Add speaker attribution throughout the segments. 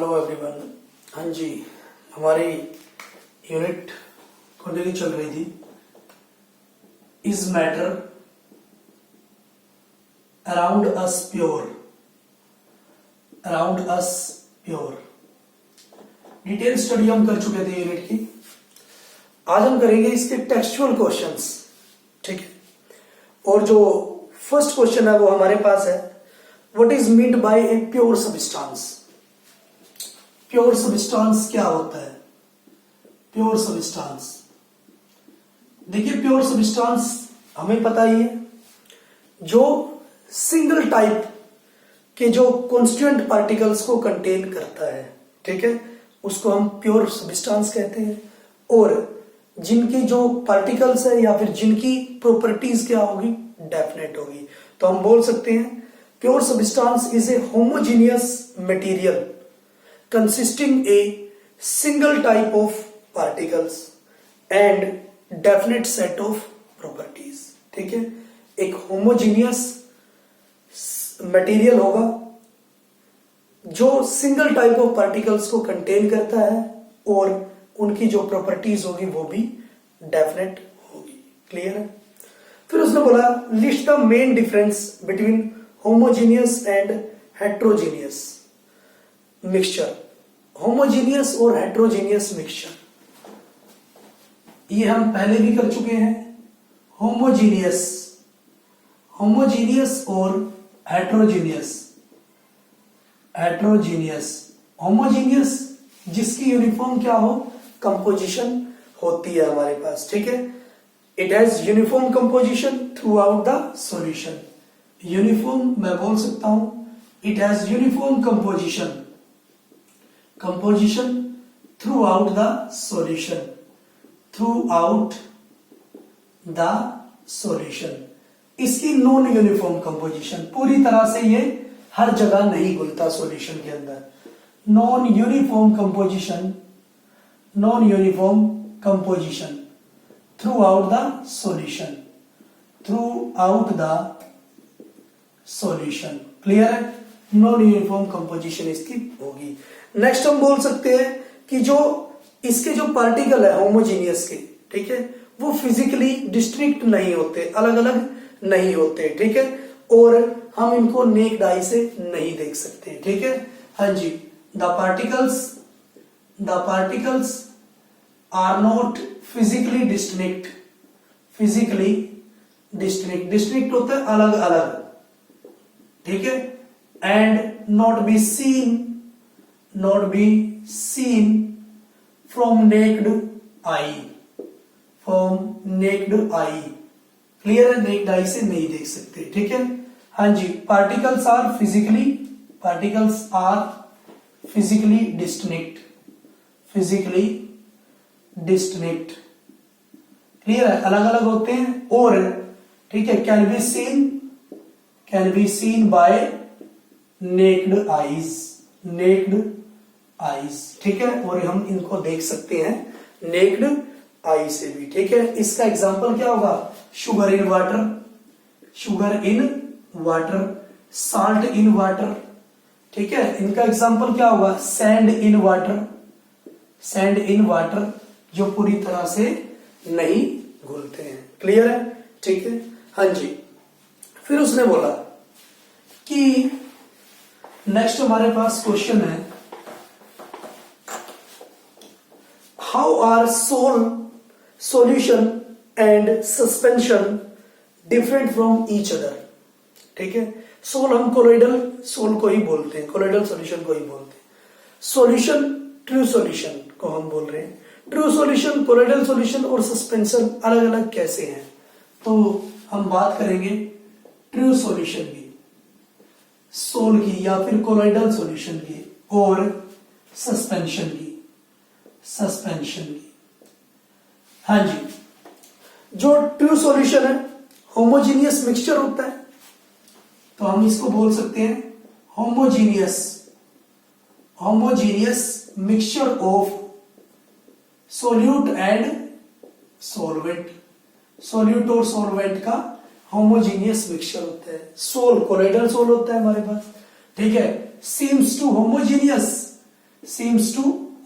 Speaker 1: Hello everyone. हाँ जी, हमारी unit continue चल रही थी। Is matter around us pure, around us pure. Detail study हम कर चुके थे यूनिट की। आज हम करेंगे इसके टेक्सचुअल क्वेश्चंस, ठीक है। और जो फर्स्ट क्वेश्चन है वो हमारे पास है, what is meant by a pure substance. Pure substance क्या होता है? प्योर सब्सटेंस, देखिए प्योर सब्सटेंस हमें पता ही है, जो सिंगल टाइप के जो कॉन्स्टिट्यूएंट पार्टिकल्स को कंटेन करता है, ठीक है, उसको हम प्योर सब्सटेंस कहते हैं। और जिनकी जो पार्टिकल्स है या फिर जिनकी प्रॉपर्टीज क्या होगी, डेफिनेट होगी। तो हम बोल सकते हैं pure substance is a homogeneous material consisting a single type of particles and definite set of properties, ठीक है। एक होमोजीनियस मटेरियल होगा जो सिंगल टाइप ऑफ पार्टिकल्स को कंटेन करता है और उनकी जो प्रॉपर्टीज होगी वो भी डेफिनेट होगी। क्लियर है? फिर उसने बोला list the main difference between homogeneous and heterogeneous mixture. Homogeneous और हेट्रोजीनियस मिक्सचर ये हम पहले भी कर चुके हैं। होमोजीनियस, होमोजीनियस और हेट्रोजीनियस। हेट्रोजीनियस, होमोजीनियस जिसकी यूनिफॉर्म क्या हो, कंपोजिशन होती है हमारे पास, ठीक है। It has uniform composition through out the solution. Uniform मैं बोल सकता हूं, it has uniform composition, composition throughout the solution, throughout the solution। इसकी नॉन यूनिफॉर्म कंपोजिशन, पूरी तरह से ये हर जगह नहीं घुलता सॉल्यूशन के अंदर। Non uniform composition, non uniform composition through out the solution, through out the solution. Clear है? नॉन यूनिफॉर्म कंपोजिशन इसकी होगी। नेक्स्ट हम बोल सकते हैं कि जो इसके जो पार्टिकल है होमोजीनियस के, ठीक है, वो फिजिकली डिस्टिंक्ट नहीं होते, अलग अलग नहीं होते, ठीक है, और हम इनको नेक्ड आई से नहीं देख सकते, ठीक है। हाँ जी, the particles are not physically distinct. Physically distinct, distinct होता है अलग अलग, ठीक है। And not be seen from naked eye, from naked eye। Clear है? naked eye से नहीं देख सकते, ठीक है। हाँ जी, particles are physically distinct, physically distinct। Clear है? अलग अलग होते हैं और, ठीक है, can be seen by naked eyes, ठीक है, और हम इनको देख सकते हैं नेक्ड आई से भी, ठीक है। इसका एग्जांपल क्या होगा? Sugar in water, sugar in water, salt in water, ठीक है। इनका एग्जांपल क्या होगा? Sand in water, sand in water, जो पूरी तरह से नहीं घुलते हैं। क्लियर है? ठीक है। हाँ जी, फिर उसने बोला कि नेक्स्ट हमारे पास क्वेश्चन है, how are solution and suspension different from each other. ठीक है, सोल हम कोलोइडल सोल को ही बोलते हैं, कोलोइडल सॉल्यूशन को ही बोलते हैं। सॉल्यूशन, ट्रू सॉल्यूशन को हम बोल रहे हैं। ट्रू सॉल्यूशन, कोलोइडल सॉल्यूशन और सस्पेंशन अलग अलग कैसे हैं, तो हम बात करेंगे ट्रू सॉल्यूशन की, सोल की या फिर कोलोइडल सॉल्यूशन की, और सस्पेंशन की, सस्पेंशन की। हाँ जी, जो ट्रू सॉल्यूशन है होमोजीनियस मिक्सचर होता है, तो हम इसको बोल सकते हैं homogeneous, homogeneous mixture of solute and solvent. Solute और सॉल्वेंट का होमोजीनियस मिक्सचर होता है। सोल, कोलोइडल सोल होता है हमारे पास, ठीक है। Seems to homogeneous seems to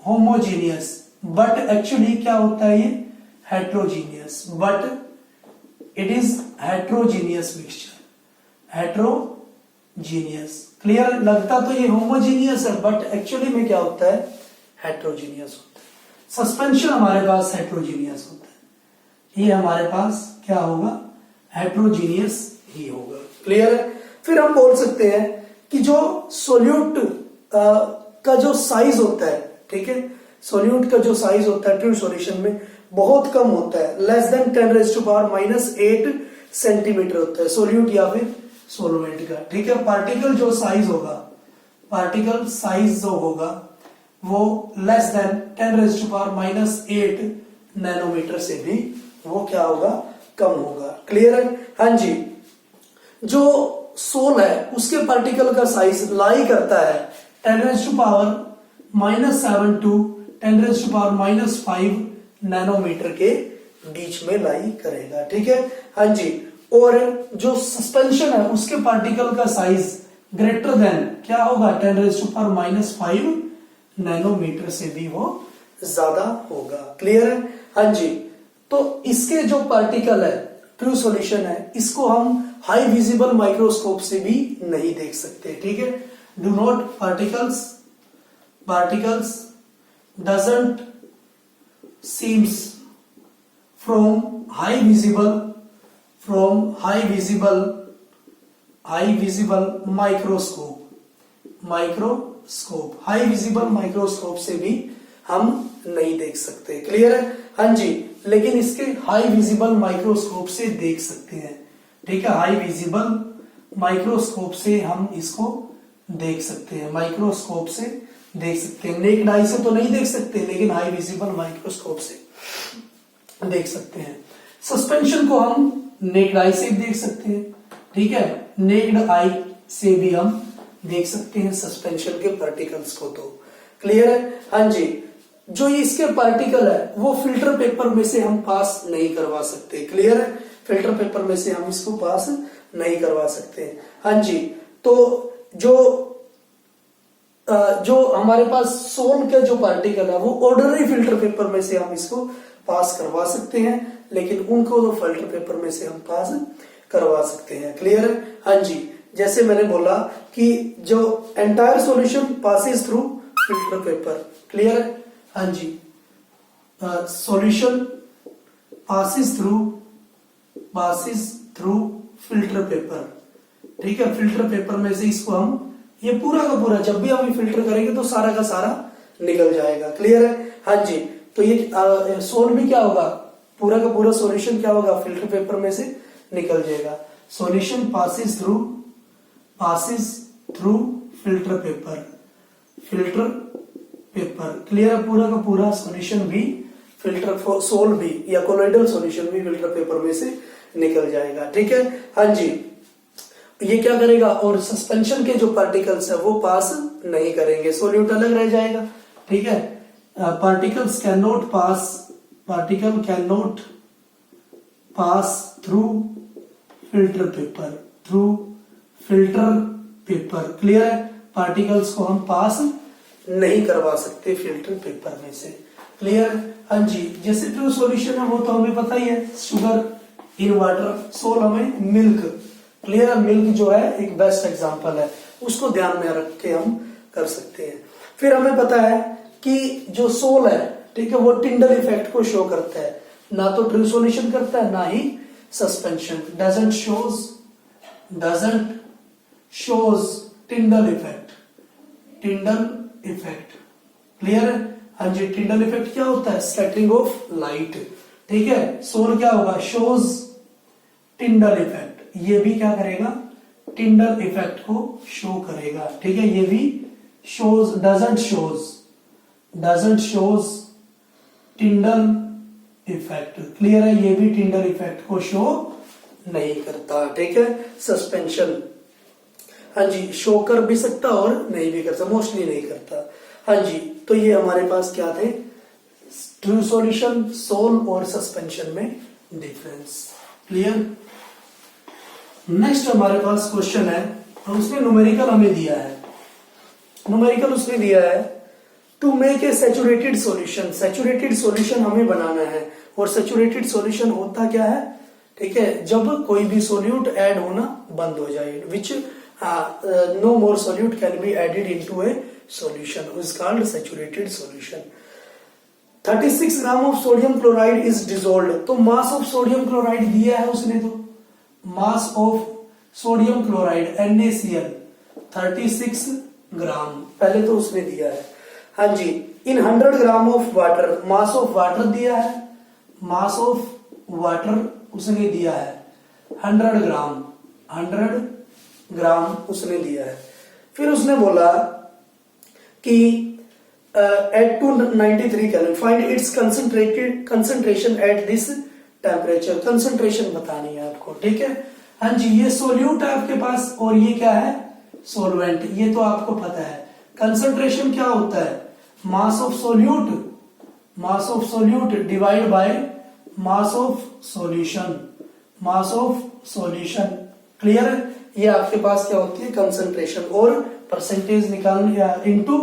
Speaker 1: homogeneous, but actually क्या होता है ये heterogeneous, but it is heterogeneous mixture, heterogeneous. Clear? लगता तो ये होमोजीनियस है बट एक्चुअली में क्या होता है हेट्रोजीनियस होता है। सस्पेंशन हमारे पास हेट्रोजीनियस होता है, ये हमारे पास क्या होगा हेट्रोजीनियस ही होगा। क्लियर है? फिर हम बोल सकते हैं कि जो सोल्यूट का जो साइज होता है, ठीक है, सोल्यूट का जो साइज होता है ट्रू सॉल्यूशन में बहुत कम होता है, लेस देन 10⁻⁻8 सेंटीमीटर होता है सोल्यूट या फिर सोलवेंट का। ठीक है, पार्टिकल जो साइज होगा, पार्टिकल साइज जो होगा वो लेस देन 10⁻⁻8 नैनोमीटर से भी वो क्या होगा कम होगा। क्लियर है? हाँ जी। जो सोल है उसके पार्टिकल का साइज लाई करता है 10⁻⁻7 टू 10⁻⁻5 नैनोमीटर के बीच में लाई करेगा। ठीक है, हाँ जी। और जो सस्पेंशन है उसके पार्टिकल का साइज ग्रेटर देन क्या होगा 10⁻⁻5 नैनोमीटर से भी वो ज्यादा होगा। क्लियर है? हाँ जी। तो इसके जो पार्टिकल है ट्रू सॉल्यूशन है, इसको हम हाई विजिबल माइक्रोस्कोप से भी नहीं देख सकते। ठीक है, do not particles doesn't seems from high visible microscope high visible microscope से भी हम नहीं देख सकते। क्लियर है? हाँ जी। लेकिन इसके हाई विजिबल माइक्रोस्कोप से देख सकते हैं। ठीक है, हाई विजिबल माइक्रोस्कोप से हम इसको देख सकते हैं, माइक्रोस्कोप से देख सकते हैं। नेक्ड आई से तो नहीं देख सकते, लेकिन हाई विजिबल माइक्रोस्कोप से देख सकते हैं। सस्पेंशन को हम नेक्ड आई से देख सकते हैं। ठीक है, नेक्ड आई से भी हम देख सकते हैं सस्पेंशन के पार्टिकल्स को। तो क्लियर है? हाँ जी। जो इसके पार्टिकल है वो फिल्टर पेपर में से हम पास नहीं करवा सकते। क्लियर है? फिल्टर पेपर में से हम इसको पास नहीं करवा सकते। हाँ जी। तो जो हमारे पास सोल के जो पार्टिकल है वो ऑर्डिनरी फिल्टर पेपर में से हम इसको पास करवा सकते हैं, लेकिन उनको तो फिल्टर पेपर में से हम पास करवा सकते हैं। क्लियर है? हाँ जी। जैसे मैंने बोला कि जो entire solution passes through filter paper. Clear है? हाँ जी। Solution passes through filter paper. ठीक है, फिल्टर पेपर में से इसको हम ये पूरा का पूरा जब भी हम फिल्टर करेंगे तो सारा का सारा निकल जाएगा। क्लियर है? हाँ जी। तो ये सोल भी क्या होगा, पूरा का पूरा सॉल्यूशन क्या होगा फिल्टर पेपर में से निकल जाएगा। Solution passes through filter paper. Clear है? पूरा का पूरा सॉल्यूशन भी फिल्टर सोल भी या कोलोइडल सॉल्यूशन भी फिल्टर पेपर में से निकल जाएगा। ठीक है? हाँ जी। ये क्या करेगा, और सस्पेंशन के जो पार्टिकल्स है वो पास नहीं करेंगे, सोल्यूट अलग रह जाएगा। ठीक है, particle can not pass through filter paper. Clear है? पार्टिकल्स को हम पास नहीं करवा सकते फिल्टर पेपर में से। क्लियर? हाँ जी। जैसे ट्रू सॉल्यूशन है वो तो हमें पता ही है, शुगर इन वाटर, सोल हमें मिल्क। क्लियर है? मिल्क जो है एक बेस्ट एग्जांपल है, उसको ध्यान में रख के हम कर सकते हैं। फिर हमें पता है कि जो सोल है, ठीक है, वो टिंडल इफेक्ट को शो करता है, ना तो ट्रू सॉल्यूशन करता है ना ही suspension. Doesn't shows Tyndall effect. Clear है? हाँ जी। टिंडल इफेक्ट क्या होता है, स्कैटरिंग ऑफ लाइट। ठीक है, सोल क्या होगा, शोज टिंडल इफेक्ट। ये भी क्या करेगा, टिंडल इफेक्ट को शो करेगा। ठीक है, ये भी shows doesn't shows Tyndall effect. Clear है? ये भी टिंडल इफेक्ट को शो नहीं करता। ठीक है, सस्पेंशन हाँ जी शो कर भी सकता और नहीं भी करता, मोस्टली नहीं करता। हाँ जी। तो ये हमारे पास क्या थे, ट्रू सॉल्यूशन, सोल और सस्पेंशन में डिफरेंस। क्लियर? नेक्स्ट हमारे पास क्वेश्चन है और उसमें न्यूमेरिकल हमें दिया है। न्यूमेरिकल उसने दिया है to make a saturated solution, saturated solution हमें बनाना है। और सैचुरेटेड सॉल्यूशन होता क्या है, ठीक है, जब कोई भी सोल्यूट ऐड होना बंद हो जाए, which no more solute can be added into a solution, is called saturated solution. 36 gram of sodium chloride is dissolved, तो मास ऑफ सोडियम क्लोराइड दिया है उसने, तो mass of sodium chloride NaCl 36 gram पहले तो उसने दिया है। हाँ जी, in 100 gram of water, mass of water दिया है, मास ऑफ वाटर उसने दिया है 100 ग्राम, 100 ग्राम उसने दिया है। फिर उसने बोला कि at 293 kelvin find its concentration at this temperature, concentration बतानी है आपको, ठीक है। हाँ जी, ये सोल्यूट है आपके पास और ये क्या है, सोलवेंट, ये तो आपको पता है। कंसंट्रेशन क्या होता है, mass of solute, mass of solute divide by mass of solution, mass of solution, clear है। ये आपके पास क्या होती है, कंसंट्रेशन, और परसेंटेज निकालने इनटू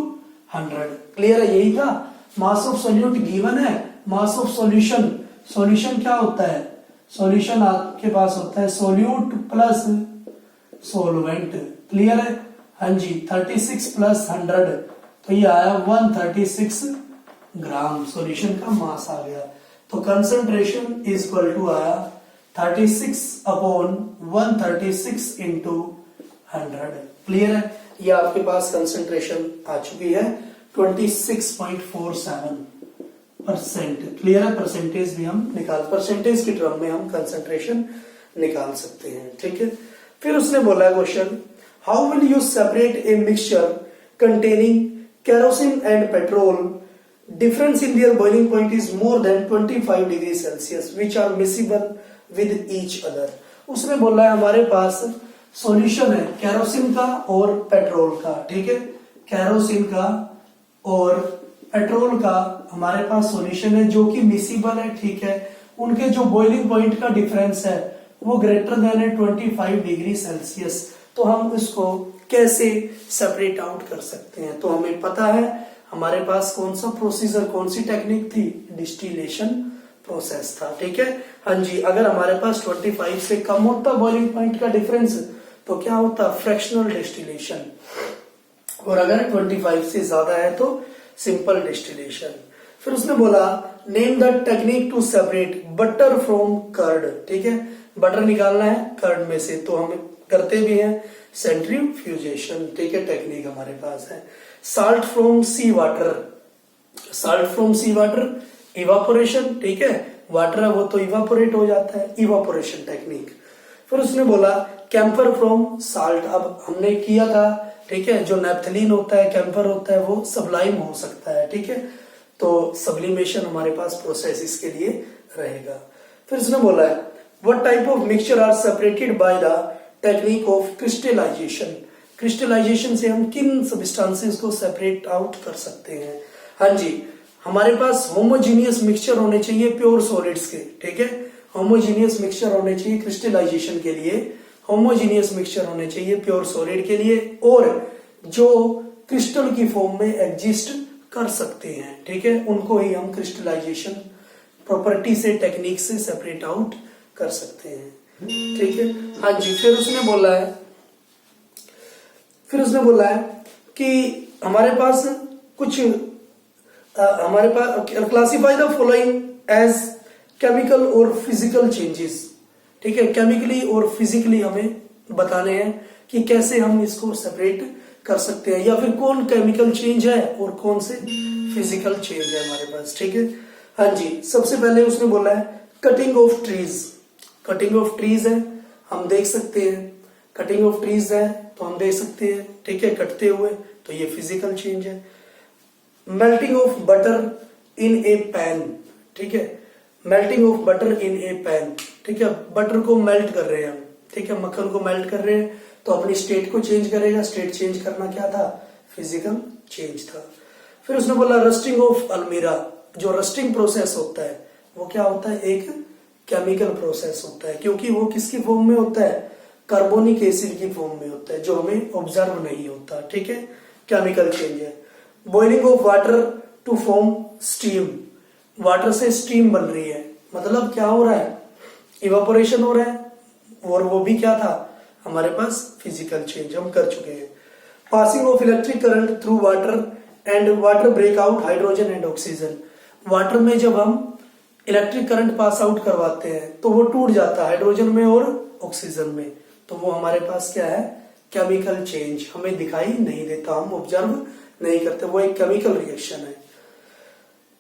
Speaker 1: 100, क्लियर है। यही था, मास ऑफ सोल्यूट गिवन है, मास ऑफ सॉल्यूशन, सॉल्यूशन क्या होता है, सॉल्यूशन आपके पास होता है सोल्यूट प्लस सोलवेंट, क्लियर है। हाँ जी, 36 प्लस 100 तो ये आया 136 ग्राम, सॉल्यूशन का मास आ गया। तो कंसंट्रेशन इज इक्वल टू आया 36 अपॉन 136 इंटू 100, क्लियर है। ये आपके पास कंसंट्रेशन आ चुकी है 26.47%, क्लियर है। परसेंटेज भी हम निकाल, परसेंटेज की टर्म में हम कंसंट्रेशन निकाल सकते हैं, ठीक है। फिर उसने बोला question, how will you separate a mixture containing kerosene and petrol, difference in their boiling point is more than 25 degree Celsius which are miscible with each other. उसने बोला है हमारे पास सॉल्यूशन है केरोसिन का और पेट्रोल का, ठीक है, केरोसिन का और पेट्रोल का हमारे पास सॉल्यूशन है जो कि मिसिबल है, ठीक है। उनके जो बॉइलिंग पॉइंट का डिफरेंस है वो ग्रेटर देन है 25 डिग्री सेल्सियस। तो हम इसको कैसे सेपरेट आउट कर सकते हैं, तो हमें पता है हमारे पास कौन सा प्रोसीजर, कौन सी टेक्निक थी, डिस्टिलेशन प्रोसेस था, ठीक है। हाँ जी, अगर हमारे पास 25 से कम होता बॉइलिंग पॉइंट का डिफरेंस तो क्या होता, फ्रैक्शनल डिस्टिलेशन, और अगर 25 से ज्यादा है तो सिंपल डिस्टिलेशन। फिर उसने बोला name the technique to separate butter from curd, ठीक है, बटर निकालना है कर्ड में से, तो हम करते भी हैं सेंट्रीफ्यूजेशन, ठीक है, टेक्निक हमारे पास है। Salt from sea water, salt from sea water evaporation, ठीक है, वाटर है वो तो इवापोरेट हो जाता है, इवापोरेशन टेक्निक। फिर उसने बोला कैम्फर फ्रॉम साल्ट, अब हमने किया था, ठीक है, जो नेप्थलीन होता है, कैम्फर होता है, वो सबलाइम हो सकता है, ठीक है, तो सब्लिमेशन हमारे पास प्रोसेस इसके लिए रहेगा। फिर उसने बोला है what type of mixture are separated by the technique of crystallization, crystallization से हम किन सब्सटेंसेस को सेपरेट आउट कर सकते हैं। हाँ जी, हमारे पास होमोजीनियस मिक्सचर होने चाहिए प्योर सॉलिड्स के, ठीक है, होमोजीनियस मिक्सचर होने चाहिए क्रिस्टलाइजेशन के लिए, होमोजीनियस मिक्सचर होने चाहिए प्योर सॉलिड के लिए, और जो क्रिस्टल की फॉर्म में एग्जिस्ट कर सकते हैं, ठीक है, उनको ही हम क्रिस्टलाइजेशन प्रॉपर्टी से, टेक्निक से सेपरेट आउट कर सकते हैं, ठीक है। हाँ जी, फिर उसने बोला है कि हमारे पास कुछ हमारे पास classify the following as chemical और फिजिकल चेंजेस, ठीक है, केमिकली और फिजिकली हमें बताने हैं कि कैसे हम इसको सेपरेट कर सकते हैं, या फिर कौन केमिकल चेंज है और कौन से फिजिकल चेंज है हमारे पास, ठीक है। हाँ जी, सबसे पहले उसने बोला है cutting of trees, cutting of trees है, हम देख सकते हैं, कटिंग ऑफ ट्रीज है तो हम देख सकते हैं, ठीक है, कटते हुए, तो ये फिजिकल चेंज है। Melting of butter in A pan, ठीक है, melting of butter in A pan, ठीक है, बटर को मेल्ट कर रहे हैं हम, ठीक है, मक्खन को मेल्ट कर रहे हैं तो अपनी स्टेट को चेंज करेगा, स्टेट चेंज करना क्या था, फिजिकल चेंज था। फिर उसने बोला रस्टिंग ऑफ अलमीरा, जो रस्टिंग प्रोसेस होता है वो क्या होता है, एक केमिकल प्रोसेस होता है, क्योंकि वो किसकी फॉर्म में होता है, कार्बोनिक एसिड की फॉर्म में होता है, जो हमें ऑब्जर्व नहीं होता, ठीक है, केमिकल चेंज है। Boiling of water to form steam, water से स्टीम बन रही है, मतलब क्या हो रहा है, इवापोरेशन हो रहा है, और वो भी क्या था हमारे पास फिजिकल चेंज हम कर चुके हैं। Passing of electric current through water and water break out hydrogen and oxygen, water में जब हम इलेक्ट्रिक करंट पास आउट करवाते हैं तो वो टूट जाता है हाइड्रोजन में और ऑक्सीजन में, तो वो हमारे पास क्या है, केमिकल चेंज, हमें दिखाई नहीं देता, हम ऑब्जर्व नहीं करते, वो एक केमिकल रिएक्शन है।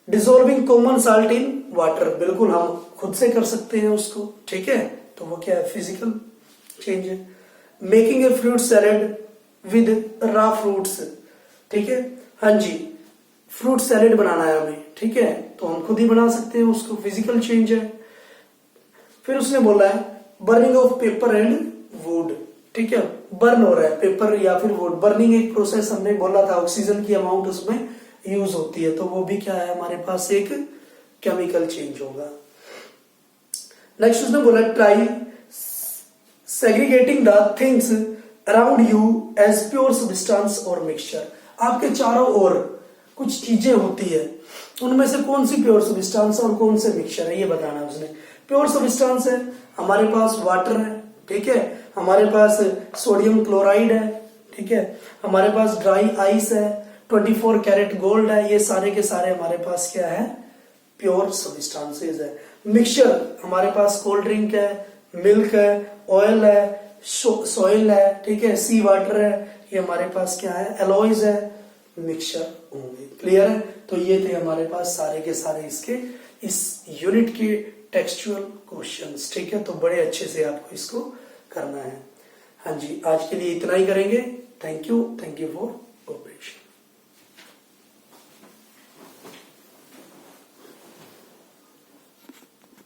Speaker 1: Dissolving common salt in water, बिल्कुल हम खुद से कर सकते हैं उसको, ठीक है, तो वो क्या है, फिजिकल चेंज है। Making a fruit salad with raw fruits, ठीक है, हाँ जी, फ्रूट सैलेड बनाना है हमें, ठीक है, तो हम खुद ही बना सकते हैं उसको, फिजिकल चेंज है। फिर उसने बोला है burning of paper and would, ठीक है, बर्न हो रहा है पेपर या फिर वुड, बर्निंग एक प्रोसेस हमने बोला था, ऑक्सीजन की अमाउंट उसमें यूज होती है, तो वो भी क्या है हमारे पास एक केमिकल चेंज होगा। नेक्स्ट उसने बोला try segregating the things around you as pure substance और मिक्सचर, आपके चारों ओर कुछ चीजें होती है, उनमें से कौन सी प्योर सब्सटेंस और कौन से मिक्सचर है ये बताना है उसने। प्योर सब्सटेंस है हमारे पास वाटर है, ठीक है, हमारे पास सोडियम क्लोराइड है, ठीक है, हमारे पास ड्राई आइस है, 24 कैरेट गोल्ड है, ये सारे के सारे हमारे पास क्या है, प्योर सब्सटेंसेस है। मिक्सचर हमारे पास कोल्ड ड्रिंक है, मिल्क है, ऑयल है, सॉइल है, ठीक है, सी वाटर है, ये हमारे पास क्या है, एलॉयज है, मिक्सचर होंगे। क्लियर है, तो ये थे हमारे पास सारे के सारे इसके इस यूनिट के टेक्सचुअल क्वेश्चंस, ठीक है, तो बड़े अच्छे से आपको इसको करना है। हाँ जी, आज के लिए इतना ही करेंगे। Thank you for cooperation.